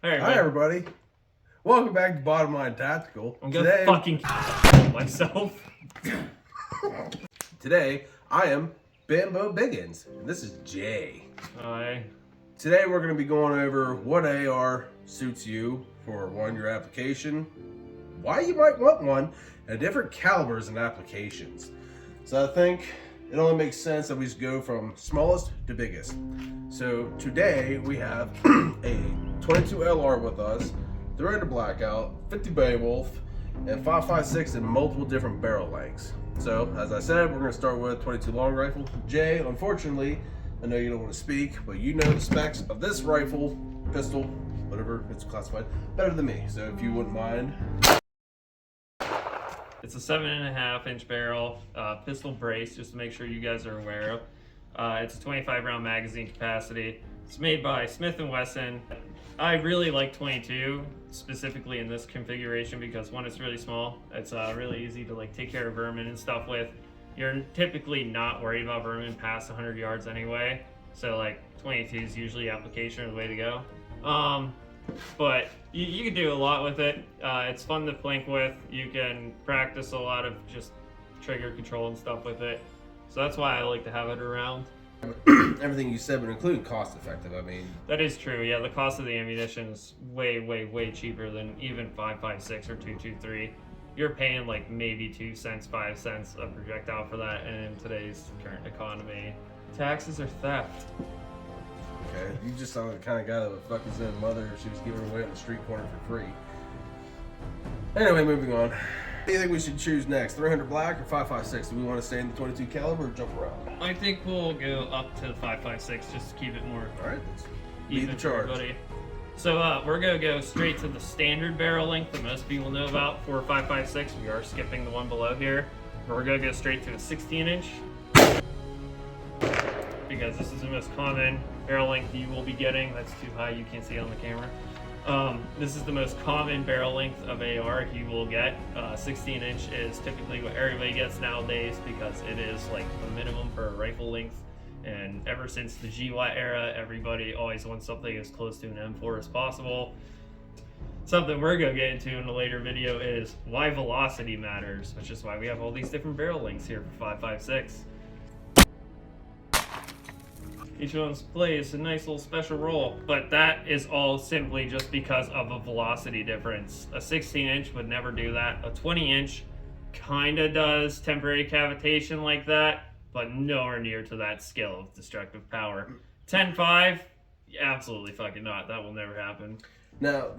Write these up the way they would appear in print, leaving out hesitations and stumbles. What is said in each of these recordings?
Hi, everybody. Welcome back to Bottom Line Tactical. I'm gonna fucking kill myself. Today, I am Bambo Biggins, and this is Jay. Hi. Today, we're going to be going over what AR suits you for your application, why you might want one, and different calibers and applications. So I think it only makes sense that we just go from smallest to biggest. So today, we have a 22 LR with us, 300 Blackout, 50 Beowulf, and 5.56 in multiple different barrel lengths. So, as I said, we're going to start with 22 long rifle. Jay, unfortunately, I know you don't want to speak, but you know the specs of this rifle, pistol, whatever it's classified, better than me. So, if you wouldn't mind. It's a 7.5 inch barrel, pistol brace, just to make sure you guys are aware of. It's a 25 round magazine capacity. It's made by Smith & Wesson. I really like 22, specifically in this configuration, because one, it's really small. It's really easy to like take care of vermin and stuff with. You're typically not worried about vermin past 100 yards anyway. So like 22 is usually application or the way to go. But you can do a lot with it. It's fun to plink with. You can practice a lot of just trigger control and stuff with it. So that's why I like to have it around. Everything you said would include cost effective. I mean, that is true. Yeah, the cost of the ammunition is way cheaper than even 5.56 or 2.23. You're paying like maybe 2 cents, 5 cents a projectile for that, and in today's current economy, taxes are theft. Okay, you just sound like the kind of guy that would fuck his own mother if she was giving her away on the street corner for free. Anyway, moving on. What do you think we should choose next? 300 black or 5.56? Do we want to stay in the 22 caliber or jump around? I think we'll go up to 5.56 just to keep it more. All right, let's lead the charge. Everybody. So we're gonna go straight to the standard barrel length that most people know about for 5.56. We are skipping the one below here. But we're gonna go straight to a 16 inch because this is the most common barrel length you will be getting. That's too high, you can't see it on the camera. This is the most common barrel length of AR you will get. 16 inch is typically what everybody gets nowadays because it is like the minimum for a rifle length. And ever since the GWAT era, everybody always wants something as close to an M4 as possible. Something we're going to get into in a later video is why velocity matters, which is why we have all these different barrel lengths here for 5.56. Each one plays a nice little special role, but that is all simply just because of a velocity difference. A 16 inch would never do that. A 20 inch kinda does temporary cavitation like that, but nowhere near to that scale of destructive power. 10.5, absolutely fucking not. That will never happen. Now,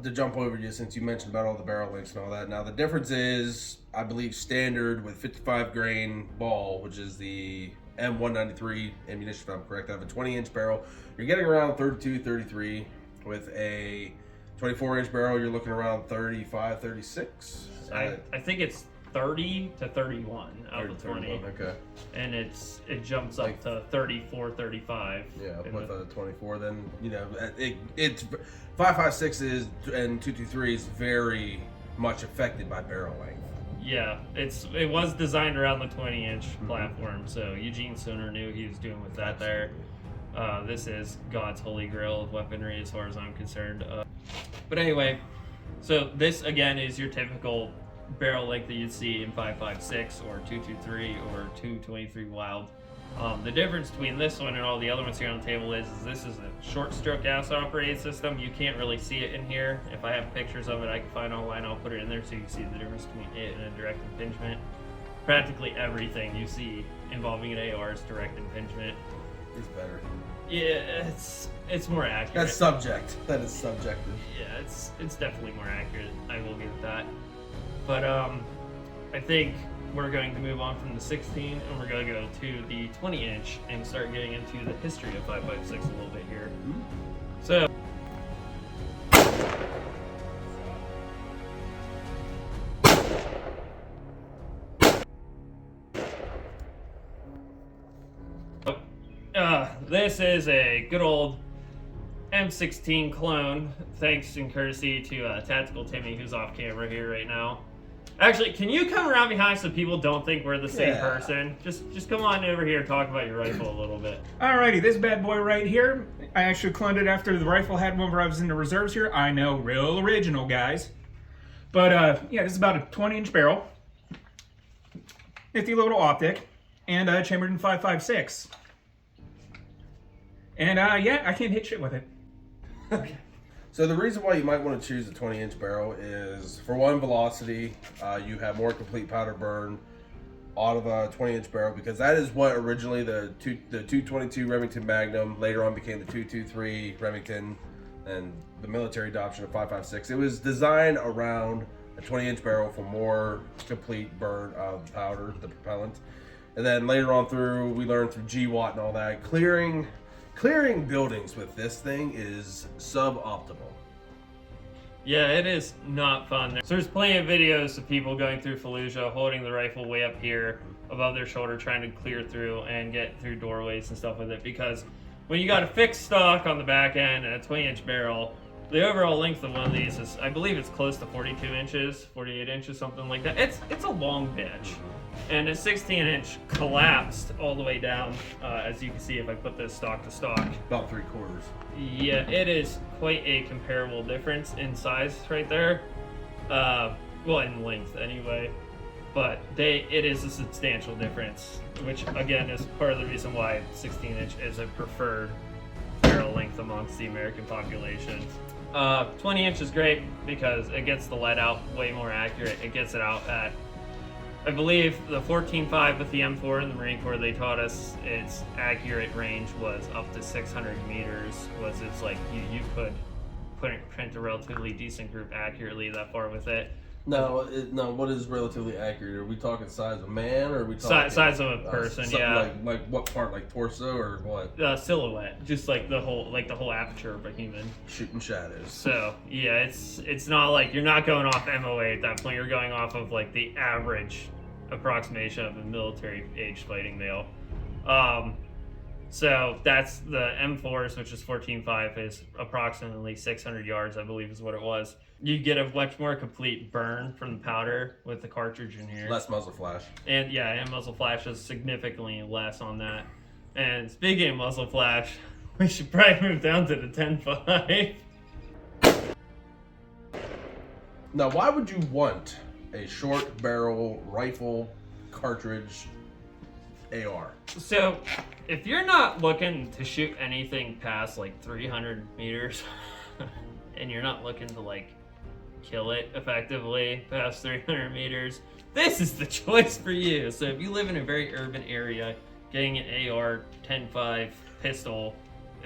to jump over you, since you mentioned about all the barrel lengths and all that, now the difference is, I believe, standard with 55 grain ball, which is the M193 ammunition, if I'm correct. I have a 20 inch barrel. You're getting around 32, 33. With a 24 inch barrel, you're looking around 35, 36. I think it's 30 to 31 out of 20. Okay. And it jumps up to 34, 35. Yeah, with a 24, then, you know, it's 5.56 is and 2.23 is very much affected by barrel length. Yeah, it was designed around the 20 inch platform, so Eugene Sooner knew he was doing with that there. This is God's holy grail of weaponry as far as I'm concerned. But anyway, so this again is your typical barrel length that you'd see in 5.56 or 2.23 or 2.23 Wild. The difference between this one and all the other ones here on the table is this is a short stroke gas operated system. You can't really see it in here. If I have pictures of it I can find online, I'll put it in there so you can see the difference between it and a direct impingement. Practically everything you see involving an AR is direct impingement. It's better. Yeah, it's more accurate. That's subject. That is subjective. Yeah, it's definitely more accurate. I will give it that. But I think we're going to move on from the 16 and we're going to go to the 20 inch and start getting into the history of 5.56 a little bit here. So this is a good old M16 clone, thanks and courtesy to Tactical Timmy, who's off camera here right now. Actually, can you come around behind so people don't think we're the same Yeah. person? Just come on over here and talk about your rifle a little bit. Alrighty, this bad boy right here, I actually cloned it after the rifle had whenever I was in the reserves here. I know, real original, guys. But, yeah, this is about a 20-inch barrel. Nifty little optic. And, chambered in 5.56. And, yeah, I can't hit shit with it. So the reason why you might want to choose a 20-inch barrel is, for one, velocity. You have more complete powder burn out of a 20-inch barrel, because that is what originally the 222 Remington Magnum later on became the 223 Remington, and the military adoption of 5.56. It was designed around a 20-inch barrel for more complete burn of powder, the propellant. And then later on through, we learned through GWatt and all that, clearing buildings with this thing is suboptimal. Yeah, it is not fun. So there's plenty of videos of people going through Fallujah, holding the rifle way up here above their shoulder, trying to clear through and get through doorways and stuff with it, because when you got a fixed stock on the back end and a 20-inch barrel, the overall length of one of these is, I believe it's close to 42 inches, 48 inches, something like that. It's a long bitch. And a 16-inch collapsed all the way down, as you can see if I put this stock to stock. About 3/4. Yeah, it is quite a comparable difference in size right there. Well, in length anyway. But it is a substantial difference, which again is part of the reason why 16-inch is a preferred barrel length amongst the American population. 20-inch is great because it gets the lead out way more accurate. It gets it out at, I believe, the 14.5 with the M4 in the Marine Corps, they taught us its accurate range was up to 600 meters. It's like you could print a relatively decent group accurately that far with it. No, what is relatively accurate? Are we talking size of man, or are we talking size of a person? Yeah, like what part, like torso or what? Silhouette, just like the whole aperture of a human. Shooting shadows. So yeah, it's not like you're not going off MOA at that point. You're going off of like the average approximation of a military age fighting male. So that's the M4s, which is 14.5, is approximately 600 yards, I believe is what it was. You get a much more complete burn from the powder with the cartridge in here. Less muzzle flash. And yeah, and muzzle flash is significantly less on that. And speaking of muzzle flash, we should probably move down to the 10.5. Now, why would you want a short barrel rifle cartridge AR? So, if you're not looking to shoot anything past like 300 meters, and you're not looking to like kill it effectively past 300 meters, this is the choice for you. So if you live in a very urban area, getting an AR 10.5 pistol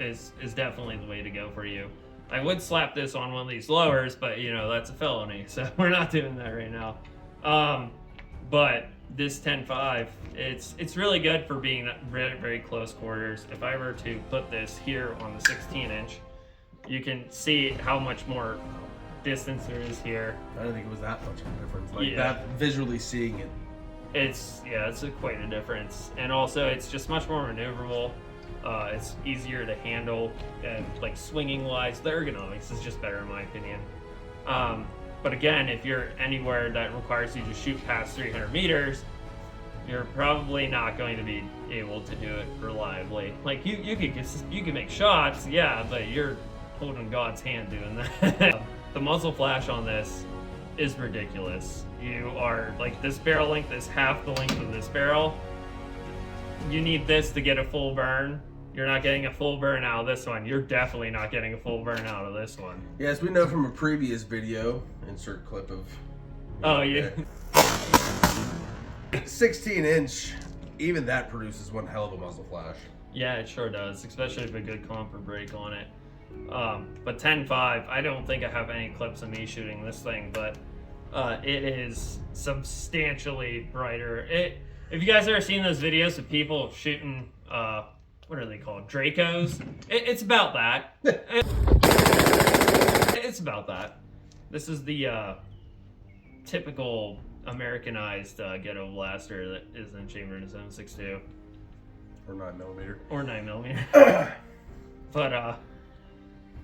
is definitely the way to go for you. I would slap this on one of these lowers, but you know, that's a felony, so we're not doing that right now. But this 10.5, it's really good for being very, very close quarters. If I were to put this here on the 16-inch, you can see how much more distance there is here. I don't think it was that much of a difference. Like Yeah. that, visually seeing it. It's quite a difference, and also it's just much more maneuverable. It's easier to handle, and like swinging wise, the ergonomics is just better in my opinion. But again, if you're anywhere that requires you to shoot past 300 meters, you're probably not going to be able to do it reliably. Like you can make shots, yeah, but you're holding God's hand doing that. The muzzle flash on this is ridiculous. You are like, this barrel length is half the length of this barrel. You need this to get a full burn. You're not getting a full burn out of this one. You're definitely not getting a full burn out of this one. Yes, we know from a previous video, insert clip of. Oh yeah. 16-inch, even that produces one hell of a muzzle flash. Yeah, it sure does, especially if a good comp or break on it. But 10.5, I don't think I have any clips of me shooting this thing, but it is substantially brighter. If you guys ever seen those videos of people shooting, what are they called? Dracos? It's about that. It's about that. This is the typical Americanized ghetto blaster that isn't chambered in 7.62. Or 9mm. Or 9mm. But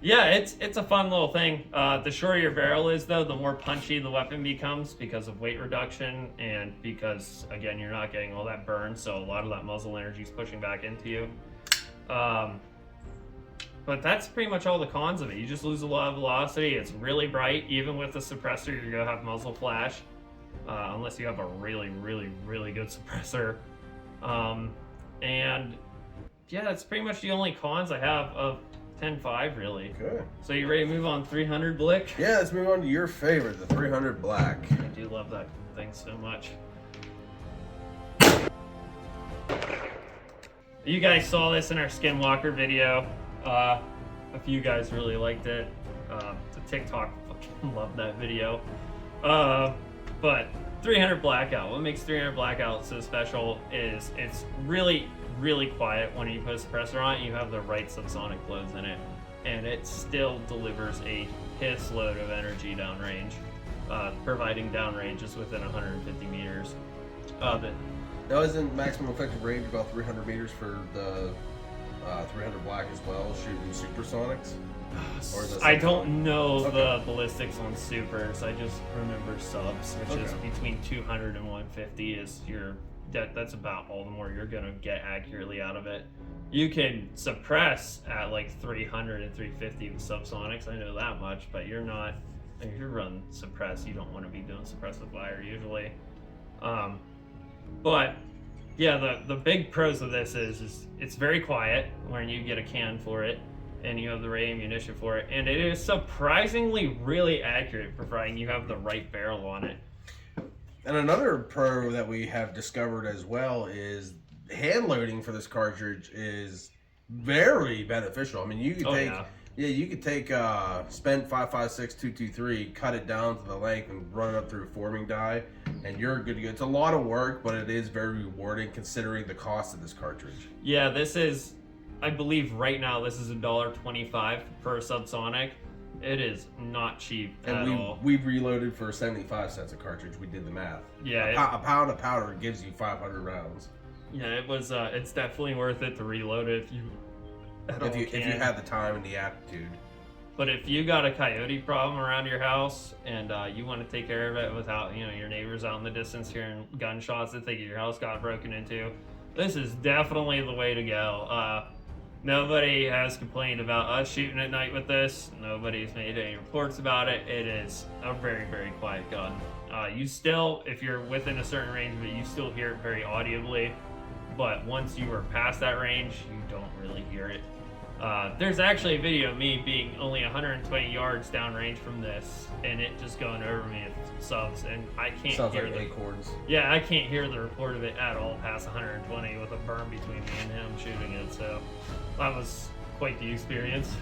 Yeah, it's a fun little thing. The shorter your barrel is, though, the more punchy the weapon becomes because of weight reduction and because, again, you're not getting all that burn, so a lot of that muzzle energy is pushing back into you. But that's pretty much all the cons of it. You just lose a lot of velocity. It's really bright. Even with the suppressor, you're going to have muzzle flash. Unless you have a really, really, really good suppressor. And yeah, that's pretty much the only cons I have of 10.5, really. Okay. So you ready to move on 300, Blick? Yeah, let's move on to your favorite, the 300 Black. I do love that thing so much. You guys saw this in our Skinwalker video. A few guys really liked it. The TikTok fucking loved that video. But 300 Blackout. What makes 300 Blackout so special is it's really, really quiet when you put a suppressor on it. You have the right subsonic loads in it, and it still delivers a piss load of energy downrange, providing downranges within 150 meters. Now, isn't maximum effective range about 300 meters for the 300 Black as well, shooting supersonics? Or is that I don't subsonic? know Okay. the ballistics on supers. I just remember subs, which is between 200 and 150 is that's about all the more you're gonna get accurately out of it. You can suppress at like 300 and 350 with subsonics. I know that much, but you're not. If you run suppress, you don't want to be doing suppressive fire usually. But yeah, the big pros of this is it's very quiet when you get a can for it, and you have the right ammunition for it, and it is surprisingly really accurate, providing you have the right barrel on it. And another pro that we have discovered as well is hand loading for this cartridge is very beneficial. I mean, you could you could take spent 5.56 .223, cut it down to the length, and run it up through a forming die, and you're good to go. It's a lot of work, but it is very rewarding considering the cost of this cartridge. Yeah, this is, I believe right now this is $1.25 per subsonic. It is not cheap at all. We've reloaded for 75 cents a cartridge. We did the math. Yeah, a pound of powder gives you 500 rounds. Yeah, it was. It's definitely worth it to reload it if you had the time and the aptitude. But if you got a coyote problem around your house and you want to take care of it without your neighbors out in the distance hearing gunshots and thinking your house got broken into, this is definitely the way to go. Nobody has complained about us shooting at night with this. Nobody's made any reports about it. It is a very, very quiet gun. You still, if you're within a certain range of it, you still hear it very audibly. But once you are past that range, you don't really hear it. There's actually a video of me being only 120 yards downrange from this, and it just going over me at subs, and I can't Sounds hear like acorns. Yeah, I can't hear the report of it at all past 120 with a berm between me and him shooting it, so that was quite the experience.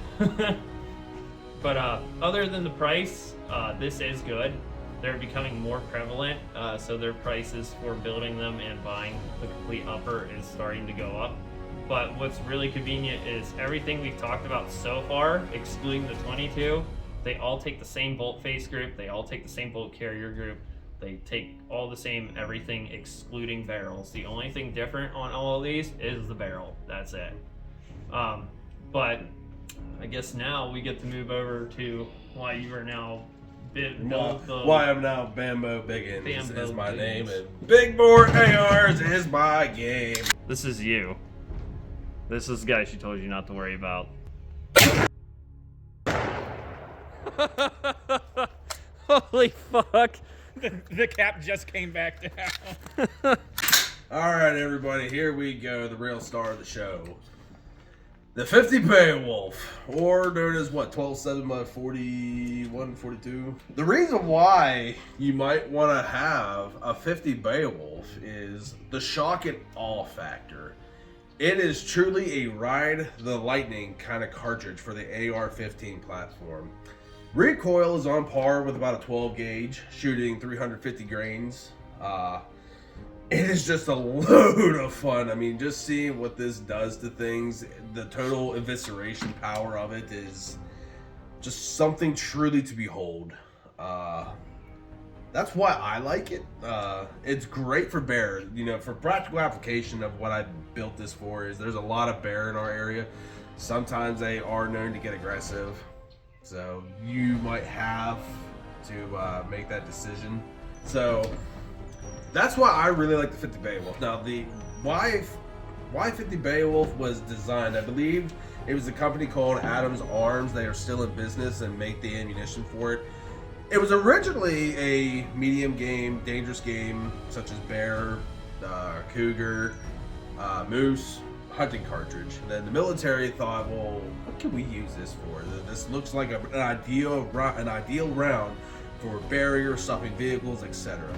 But other than the price, this is good. They're becoming more prevalent, so their prices for building them and buying the complete upper is starting to go up. But what's really convenient is everything we've talked about so far, excluding the 22, they all take the same bolt face group, they all take the same bolt carrier group, they take all the same everything excluding barrels. The only thing different on all of these is the barrel. That's it. But I guess now we get to move over to why you are now Why I'm now Bambo Biggins is my Biggins. name, and Big Bore ARs is my game. This is you. This is the guy she told you not to worry about. Holy fuck. The cap just came back down. All right, everybody, here we go. The real star of the show. The 50 Beowulf, or known as what, 12.7 by 41, 42? The reason why you might want to have a 50 Beowulf is the shock and awe factor. It is truly a ride the lightning kind of cartridge for the AR-15 platform. Recoil is on par with about a 12 gauge, shooting 350 grains. It is just a load of fun. I mean, just seeing what this does to things, the total evisceration power of it is just something truly to behold. That's why I like it. It's great for bear. For practical application of what I built this for is there's a lot of bear in our area. Sometimes they are known to get aggressive, so you might have to make that decision. So that's why I really like the 50 Beowulf. Now, the why 50 Beowulf was designed, I believe it was a company called Adams Arms. They are still in business and make the ammunition for it. It was originally a medium game, dangerous game, such as bear, cougar, moose, hunting cartridge. And then the military thought, well, what can we use this for? This looks like an ideal round for barrier, stopping vehicles, etc.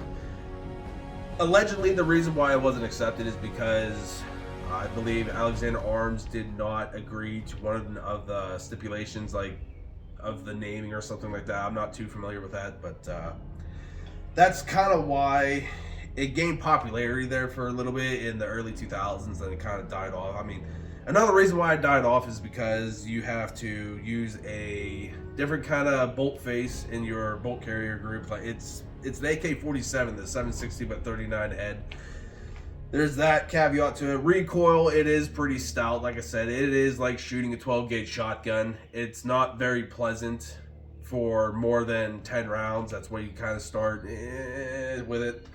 Allegedly, the reason why it wasn't accepted is because I believe Alexander Arms did not agree to one of the stipulations, like of the naming or something like that. I'm not too familiar with that, but that's kind of why it gained popularity there for a little bit in the early 2000s, and it kind of died off. I mean, another reason why it died off is because you have to use a different kind of bolt face in your bolt carrier group. Like it's the AK-47, the 760 but 39 head. There's that caveat to it. Recoil, it is pretty stout. Like I said, it is like shooting a 12-gauge shotgun. It's not very pleasant for more than 10 rounds. That's where you kind of start with it.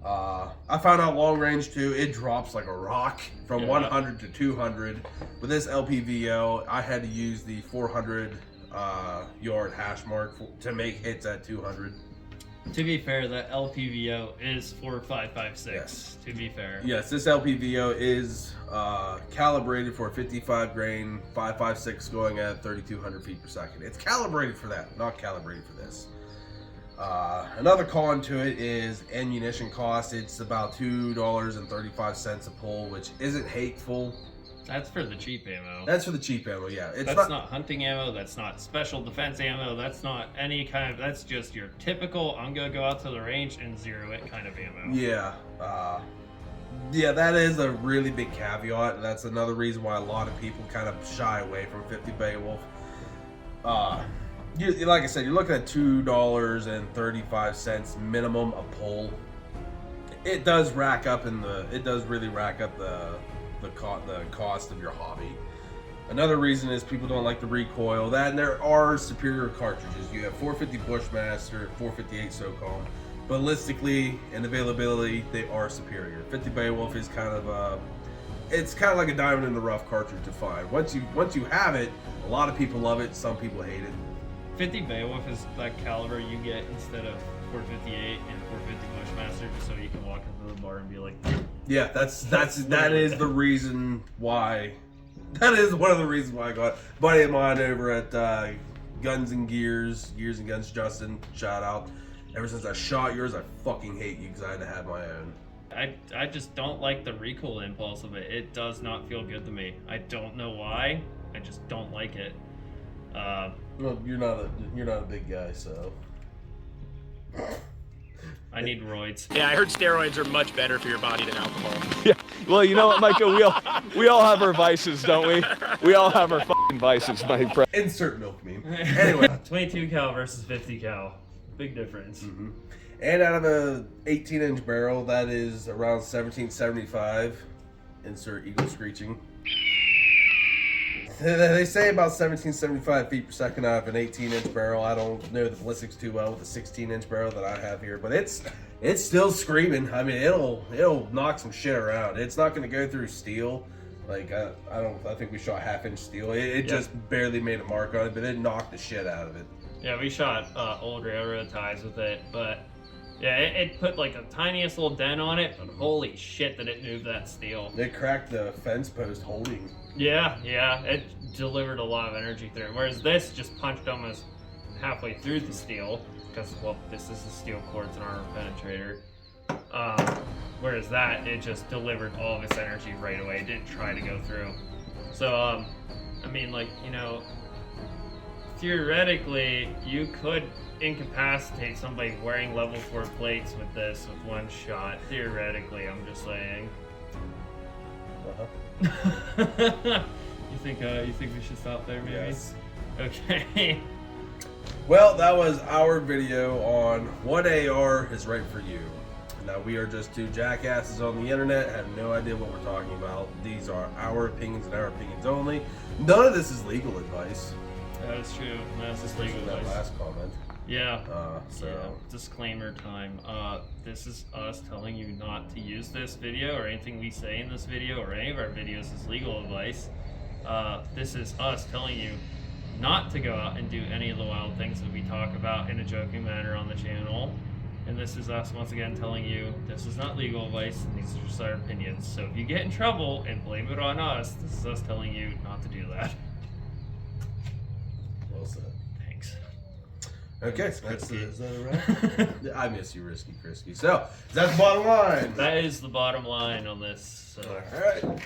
I found out long range too, it drops like a rock from 100 to 200. With this LPVO, I had to use the 400 yard hash mark to make hits at 200. To be fair, the LPVO is 4556. Yes. To be fair. Yes, this LPVO is calibrated for 55 grain 5.56 going at 3,200 feet per second. It's calibrated for that, not calibrated for this. Another con to it is ammunition cost. It's about $2.35 a pull, which isn't hateful. That's for the cheap ammo. That's for the cheap ammo, yeah. That's not hunting ammo. That's not special defense ammo. That's not any kind of. That's just your typical. I'm gonna go out to the range and zero it kind of ammo. Yeah, yeah. That is a really big caveat. That's another reason why a lot of people kind of shy away from 50 Beowulf. Like I said, you're looking at $2.35 minimum a pull. It does rack up it does really rack up the cost of your hobby. Another reason is people don't like the recoil. That, and there are superior cartridges. You have 450 Bushmaster, 458 SOCOM. Ballistically and availability, they are superior. 50 Beowulf is kind of it's kind of like a diamond in the rough cartridge to find. Once you have it, a lot of people love it. Some people hate it. 50 Beowulf is that caliber you get instead of 458 and 450 Bushmaster, just so you can walk into the bar and be like, yeah, that is the reason why. That is one of the reasons why I got a buddy of mine over at Gears and Guns, Justin, shout out. Ever since I shot yours, I fucking hate you because I had to have my own. I just don't like the recoil impulse of it. It does not feel good to me. I don't know why. I just don't like it. Well, you're not a big guy, so. I need roids. Yeah, I heard steroids are much better for your body than alcohol. Yeah, well, you know what, Micah? We all have our vices, don't we? We all have our fucking vices, my friend. Insert milk meme. Anyway. 22 cal versus 50 cal. Big difference. Mm-hmm. And out of a 18-inch barrel, that is around 1775. Insert eagle screeching. They say about 1775 feet per second out of an 18-inch barrel. I don't know the ballistics too well with the 16-inch barrel that I have here, but it's still screaming. I mean, it'll knock some shit around. It's not going to go through steel. Like I think we shot half-inch steel. It just barely made a mark on it, but it knocked the shit out of it. Yeah, we shot old railroad ties with it, but yeah, it put like the tiniest little dent on it, but holy shit did it move that steel. It cracked the fence post holding. Yeah, it delivered a lot of energy through it, whereas this just punched almost halfway through the steel, because, well, this is a steel quartz and armor penetrator. Whereas that, it just delivered all of its energy right away. It didn't try to go through. So, I mean, like, you know, theoretically, you could incapacitate somebody wearing level 4 plates with this with one shot. Theoretically, I'm just saying. You think we should stop there, maybe? Yes. Okay. Well, that was our video on what AR is right for you. Now, we are just two jackasses on the internet, have no idea what we're talking about. These are our opinions and our opinions only. None of this is legal advice. That is true. That's just legal That advice. last comment. Yeah. So Yeah. Disclaimer time. This is us telling you not to use this video or anything we say in this video or any of our videos as legal advice. This is us telling you not to go out and do any of the wild things that we talk about in a joking manner on the channel. And this is us once again telling you this is not legal advice and these are just our opinions. So if you get in trouble and blame it on us, this is us telling you not to do that. well said. Thanks. Okay, so Risky. is that a wrap? I miss you, Risky Krisky. So, that's the bottom line. That is the bottom line on this. So. All right.